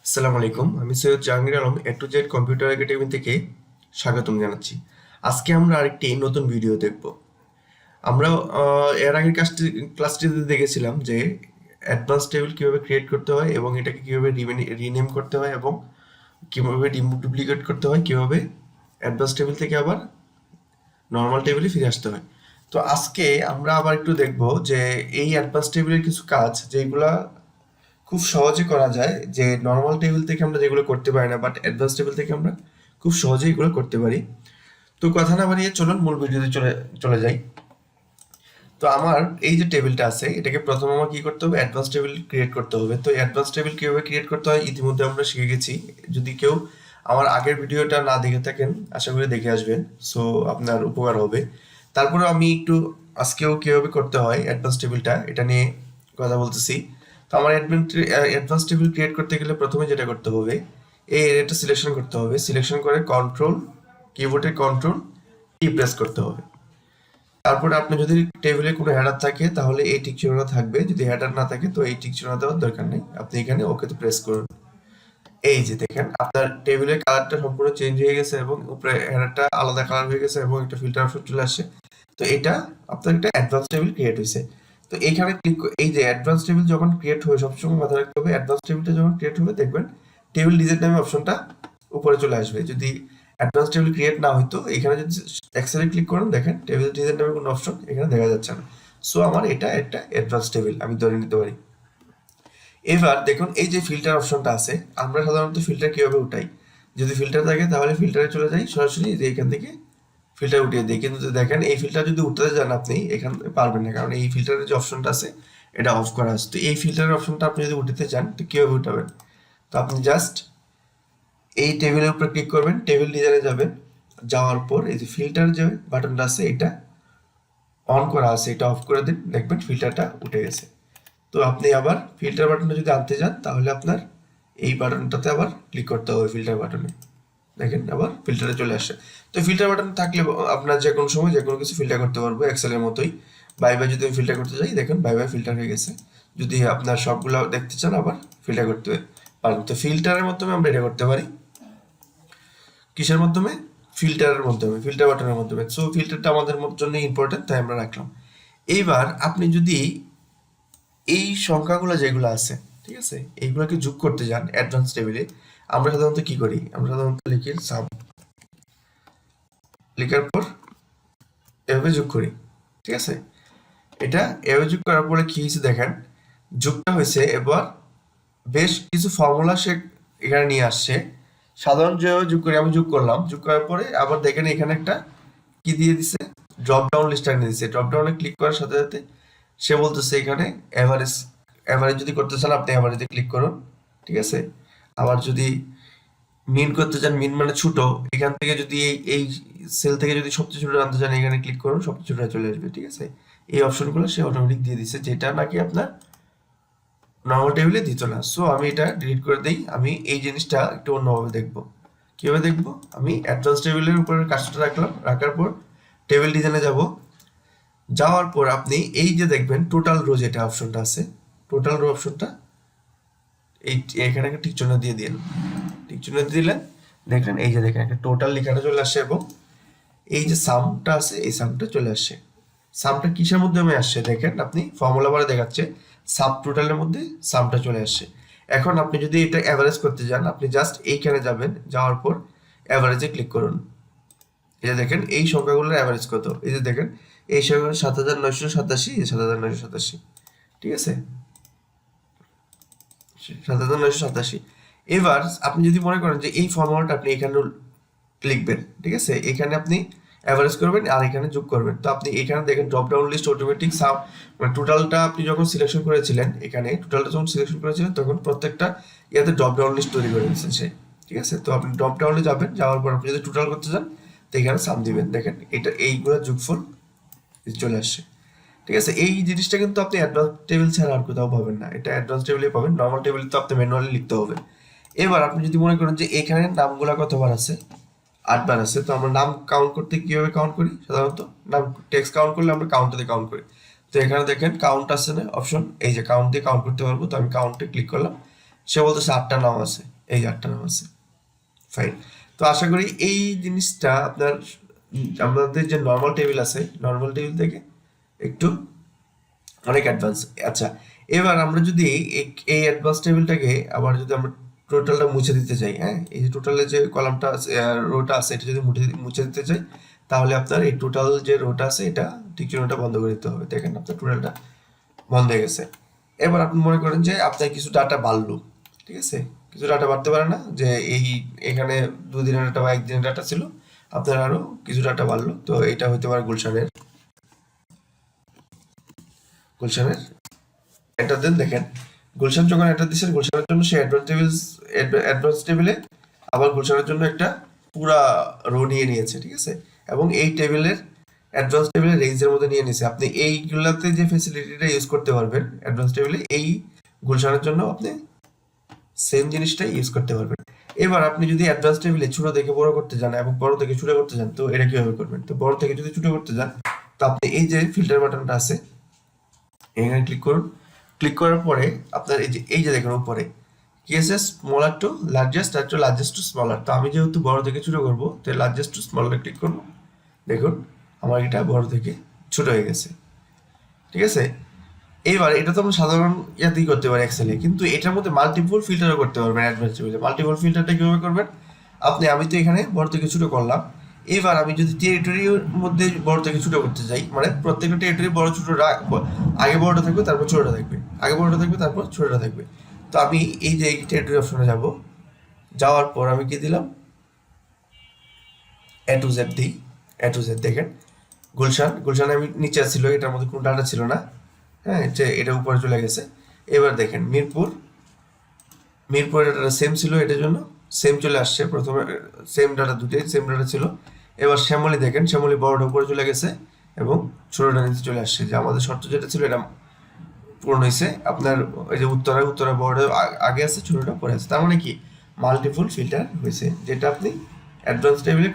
আসসালামু আলাইকুম, আমি সৈয়দ জাহাঙ্গীর আলম এ টু জেড কম্পিউটার একাডেমি থেকে স্বাগতম জানাচ্ছি। আজকে আমরা আরেকটি নতুন ভিডিও দেখব। আমরা এর আগের ক্লাসটিতে দেখেছিলাম যে অ্যাডভান্স টেবিল কিভাবে ক্রিয়েট করতে হয় এবং এটাকে কিভাবে রিনেম করতে হয় এবং কিভাবে ডুপ্লিকেট করতে হয়, কিভাবে অ্যাডভান্স টেবিল থেকে আবার নর্মাল টেবিলে ফিরে আসতে হয়। তো আজকে আমরা আবার একটু দেখব যে এই অ্যাডভান্স টেবিলের কিছু কাজ যেগুলা খুব সহজে করা যায়, যে নর্মাল টেবিল থেকে আমরা যেগুলো করতে পারি না, বাট অ্যাডভান্স টেবিল থেকে আমরা খুব সহজেই এগুলো করতে পারি। তো কথা না বাড়িয়ে চলুন মূল ভিডিওতে চলে চলে যাই। তো আমার এই যে টেবিলটা আছে, এটাকে প্রথম আমার কি করতে হবে, অ্যাডভান্স টেবিল ক্রিয়েট করতে হবে। তো অ্যাডভান্স টেবিল কিভাবে ক্রিয়েট করতে হয় ইতিমধ্যে আমরা শিখে গেছি। যদি কেউ আমার আগের ভিডিওটা না দেখে থাকেন, আশা করি দেখে আসবেন, সো আপনার উপকার হবে। তারপরে আমি একটু আজকেও কিভাবে করতে হয় অ্যাডভান্স টেবিলটা, এটা নিয়ে কথা বলতেছি। তো আমার অ্যাডভান্স টেবিল ক্রিয়েট করতে গেলে প্রথমে যেটা করতে হবে, এই এরিয়াটা সিলেকশন করতে হবে। সিলেকশন করে কিবোর্ডের কন্ট্রোল টি প্রেস করতে হবে। তারপরে আপনি যদি টেবিলে কোনো হেডার থাকে তাহলে এই টিক চিহ্নটা থাকবে, যদি হেডার না থাকে তো এই টিক চিহ্ন দেওয়ার দরকার নেই, আপনি এখানে ওকেতে প্রেস করুন। এই যে দেখেন আপনার টেবিলের কালারটা সম্পূর্ণ চেঞ্জ হয়ে গেছে এবং উপরে হেডারটা আলাদা কালার হয়ে গেছে এবং একটা ফিল্টার অপশন চলে আসছে। তো এটা আপনার একটা অ্যাডভান্স টেবিল ক্রিয়েট হয়েছে। তো এখানে এই যে অ্যাডভান্স টেবিল যখন ক্রিয়েট হবে, সবসময় মাথায় রাখতে হবে অ্যাডভান্স টেবিলটা যখন ক্রিয়েট হবে দেখবেন টেবিল ডিজাইন নামে অপশনটা উপরে চলে আসবে। যদি অ্যাডভান্স টেবিল ক্রিয়েট না হইতো, এখানে যদি এক্সেলে ক্লিক করেন দেখেন টেবিল ডিজাইন নামে কোনো অপশন এখানে দেখা যাচ্ছে না। সো আমার এটা একটা অ্যাডভান্স টেবিল আমি ধরে নিতে পারি। এবার দেখুন এই যে ফিল্টার অপশনটা আছে, আমরা সাধারণত ফিল্টার কিভাবে উঠাই, যদি ফিল্টার থাকে তাহলে ফিল্টারে চলে যাই সরাসরি, যে এখান থেকে ফিল্টার উঠিয়ে দিই। কিন্তু দেখেন এই ফিল্টার যদি উঠাতে যান আপনি এখান পারবেন না, কারণ এই ফিল্টারের যে অপশনটা আছে এটা অফ করা আছে। তো এই ফিল্টারের অপশনটা আপনি যদি উঠাতে চান তো কিভাবে উঠাবেন, তো আপনি জাস্ট এই টেবিলের উপরে ক্লিক করবেন, টেবিল ডিজাইনে যাবেন, যাওয়ার পর এই যে ফিল্টার যে বাটনটা আছে এটা অন করা আছে, এটা অফ করে দিন, দেখবেন ফিল্টারটা উঠে গেছে। তো আপনি আবার ফিল্টার বাটনটা যদি আনতে যান তাহলে আপনার এই বাটনটাতে আবার ক্লিক করতে হবে, ফিল্টার বাটনে, দেখেন আবার ফিল্টারে চলে আসে। তো ফিল্টার বাটন থাকলে আপনার যে কোনো সময় যে কোনো কিছু ফিল্টার করতে পারবো এক্সেলের মতোই। বাই বাই যদি আমি ফিল্টার করতে যাই দেখেন বাই বাই ফিল্টার হয়ে গেছে। যদি আপনার সবগুলো দেখতে চান আবার ফিল্টার করতে পারেন। তো ফিল্টারের মাধ্যমে আমরা এটা করতে পারি, কিসের মাধ্যমে, ফিল্টারের মাধ্যমে, ফিল্টার বাটনের মাধ্যমে। সো ফিল্টারটা আমাদের জন্য ইম্পর্টেন্ট, তাই আমরা রাখলাম। এইবার আপনি যদি এই সংখ্যাগুলো যেগুলো আছে, ঠিক আছে, এইগুলোকে যোগ করতে যান অ্যাডভান্স টেবিলে, আমরা সাধারণত কি করি, আমরা সাধারণত লিখি সাম, লেখার পর এভাবে যোগ করি, ঠিক আছে। এটা এভাবে যোগ করার পরে কি হয়েছে দেখেন, যোগটা হয়েছে। এবার বেশ কিছু ফর্মুলা সে এখানে নিয়ে আসছে। সাধারণ যেভাবে যোগ করি আমি যোগ করলাম, যোগ করার পরে আবার দেখেন এখানে একটা কি দিয়ে দিছে, ড্রপ ডাউন লিস্ট এনে দিছে। ড্রপ ডাউনে ক্লিক করার সাথে সাথে সে বলতেছে এখানে এভারেজ, এভারেজ যদি করতে চান আপনি এভারেজে ক্লিক করুন, ঠিক আছে। আবার যদি মিন করতে চান, মিন মানে ছোট, এখান থেকে যদি এই সেল থেকে যদি সবচেয়ে ছোট আনতে চান এখানে ক্লিক করুন, সবচেয়ে ছোট চলে আসবে, ঠিক আছে। এই অপশনগুলো সে অটোমেটিক দিয়ে দিচ্ছে, যেটা নাকি আপনার নর্মাল টেবিলে দিত না। সো আমি এটা ডিলিট করে দিই, আমি এই জিনিসটা একটু অন্যভাবে দেখব। কিভাবে দেখব, আমি অ্যাডভান্স টেবিলের উপরে কাজটা রাখলাম, রাখার পর টেবিল ডিজাইনে যাব, যাওয়ার পর আপনি এই যে দেখবেন টোটাল রো যেটা অপশনটা আছে, টোটাল রো অপশনটা এই এখানে একটা টিক চিহ্ন দিয়ে দিন, টিক চিহ্ন দিয়ে দিলেন, দেখলেন এই যে দেখেন একটা টোটাল লেখাটা চলে আসছে এবং এই যে সামটা আছে এই সামটা চলে আসছে। সামটা কিসের মাধ্যমে আসছে দেখেন, আপনি ফর্মুলা বারে দেখাচ্ছে সাব টোটালের মধ্যে সামটা চলে আসছে। এখন আপনি যদি এটা অ্যাভারেজ করতে যান আপনি জাস্ট এইখানে যাবেন, যাওয়ার পর অ্যাভারেজে ক্লিক করুন। এই যে দেখেন এই সংখ্যাগুলোর অ্যাভারেজ কত, এই যে দেখেন এই সংখ্যা 7987, 7987, ঠিক আছে, 7987। এবার আপনি যদি মনে করেন যে এই ফর্মুলাটা আপনি এখানে লিখবেন, ঠিক আছে, এখানে আপনি অ্যাভারেজ করবেন আর এখানে যোগ করবেন। তো আপনি এখানে দেখেন ড্রপ ডাউন লিস্ট অটোমেটিক সাম, মানে টোটালটা আপনি যখন সিলেকশন করেছিলেন, এখানে টোটালটা যখন সিলেকশন করেছিলেন তখন প্রত্যেকটা ইয়াতে ড্রপ ডাউন লিস্ট তৈরি করে দিয়েছেন সে, ঠিক আছে। তো আপনি ড্রপ ডাউনে যাবেন, যাওয়ার পর আপনি যদি টোটাল করতে চান তো এখানে সাম দিবেন, দেখেন এটা এইগুলো যোগফল চলে আসছে, ঠিক আছে। এই জিনিসটা কিন্তু আপনি অ্যাডভান্স টেবিল ছাড়া আর কোথাও পাবেন না, এটা অ্যাডভান্স টেবিলে পাবেন, নর্মাল টেবিলে তো আপনি ম্যানুয়ালি লিখতে হবে। এবার আপনি যদি মনে করেন যে এখানে নামগুলা কতবার আছে, 8বার আছে, তো আমরা নাম কাউন্ট করতে কিভাবে কাউন্ট করি, সাধারণত নাম টেক্সট কাউন্ট করলে আমরা কাউন্টে কাউন্ট করি। তো এখানে দেখেন কাউন্ট আছে না অপশন, এই যে কাউন্ট দিয়ে কাউন্ট করতে পারবো, তো আমি কাউন্টে ক্লিক করলাম, সে বলতেছে 8টা নাম আছে, এই যে 8টা নাম আছে। ফাইন। তো আশা করি এই জিনিসটা আপনার আমাদের যে নর্মাল টেবিল আছে, নর্মাল টেবিল থেকে একটু অনেক অ্যাডভান্স। আচ্ছা, এবার আমরা যদি এই অ্যাডভান্স টেবিলটাকে আবার যদি আমরা টোটালটা মুছে দিতে চাই, হ্যাঁ, এই যে টোটালের যে কলামটা আছে, রোটা আছে, এটা যদি মুছে দিতে চাই, তাহলে আপনার এই টোটাল যে রোটা আছে এটা ঠিক চিহ্নটা বন্ধ করে দিতে হবে। দেখেন আপনার টোটালটা বন্ধ হয়ে গেছে। এবার আপনি মনে করেন যে আপনার কিছু ডাটা বাড়লো, ঠিক আছে, কিছু ডাটা বাড়তে পারে না, যে এখানে 2 দিনের ডাটা বা 1 দিনের ডাটা ছিল, আপনার আরো কিছু ডাটা বাড়লো, তো এটা হতে পারে গুলশানের এটা দেন। দেখেন গুলশান যখন এটা দিচ্ছেন, গুলশানের জন্য সে অ্যাডভান্স টেবিলে আবার গুলশানের জন্য একটা পুরা রো নিয়ে নিয়েছে, ঠিক আছে, এবং এই টেবিলের অ্যাডভান্স টেবিলের রেঞ্জের মধ্যে নিয়ে নিয়েছে। আপনি এইগুলাতে যে ফেসিলিটিটা ইউজ করতে পারবেন অ্যাডভান্স টেবিলে, এই গুলশানের জন্য আপনি সেম জিনিসটাই ইউজ করতে পারবেন। এবার আপনি যদি অ্যাডভান্স টেবিলে ছোট থেকে বড় করতে যান এবং বড় থেকে ছোট করতে যান, তো এটা কিভাবে করবেন? তো বড় থেকে যদি ছোট করতে যান, তো আপনি এই যে ফিল্টার বাটনটা আছে, এখানে ক্লিক করুন। ক্লিক করার পরে আপনার এই যে দেখুন উপরে কি আছে, স্মলার টু লার্জেস্ট আর টু লার্জেস্ট টু স্মলার। তো আমি যেহেতু বড় থেকে ছোট করবো, তো লার্জেস্ট টু স্মলার ক্লিক করবো। দেখুন আমার এটা বড় থেকে ছোট হয়ে গেছে, ঠিক আছে। এইবার এটা তো আমরা সাধারণ ইয়াতেই করতে পারি এক্সেলে, কিন্তু এটার মধ্যে মাল্টিপল ফিল্টারও করতে পারবেন অ্যাডভান্স টেবিলে। মাল্টিপল ফিল্টারটা কিভাবে করবেন? আমি তো এখানে বড় থেকে ছোট করলাম। এবার আমি যদি টেরিটরির মধ্যে বড় থেকে ছোট করতে চাই, মানে প্রত্যেকটা টেরিটরি বড় ছোটটা আগে বড়টা থাকবে, তারপর ছোটটা থাকবে, আগে বড়টা থাকবে, তারপর ছোটটা থাকবে। তো আমি এই যে টেরিটরি অপশনে যাব, যাওয়ার পর আমি কি দিলাম, A to Z দিই। A to Z দেখেন গুলশান আমি নিচে ছিল, এটার মধ্যে কোনো ডাটা ছিল না, হ্যাঁ, যে এটা উপরে চলে গেছে। এবার দেখেন মিরপুর ডাটা সেম ছিল, এটার জন্য সেম চলে আসছে। প্রথমে সেম ডাটা, দুটোই সেম ডাটা ছিল। এবার শ্যামলী দেখেন, শ্যামলী বড়টা উপরে চলে গেছে এবং ছোটটা নিচে চলে আসছে, যে আমাদের শর্ত যেটা ছিল এটা পূরণ হয়েছে। আপনার ওই যে উত্তরা বড়টা আগে আছে, ছোটটা পরে আছে, তার মানে কি মাল্টিপল ফিল্টার হয়েছে, যেটা আপনি অ্যাডভান্স টেবিলে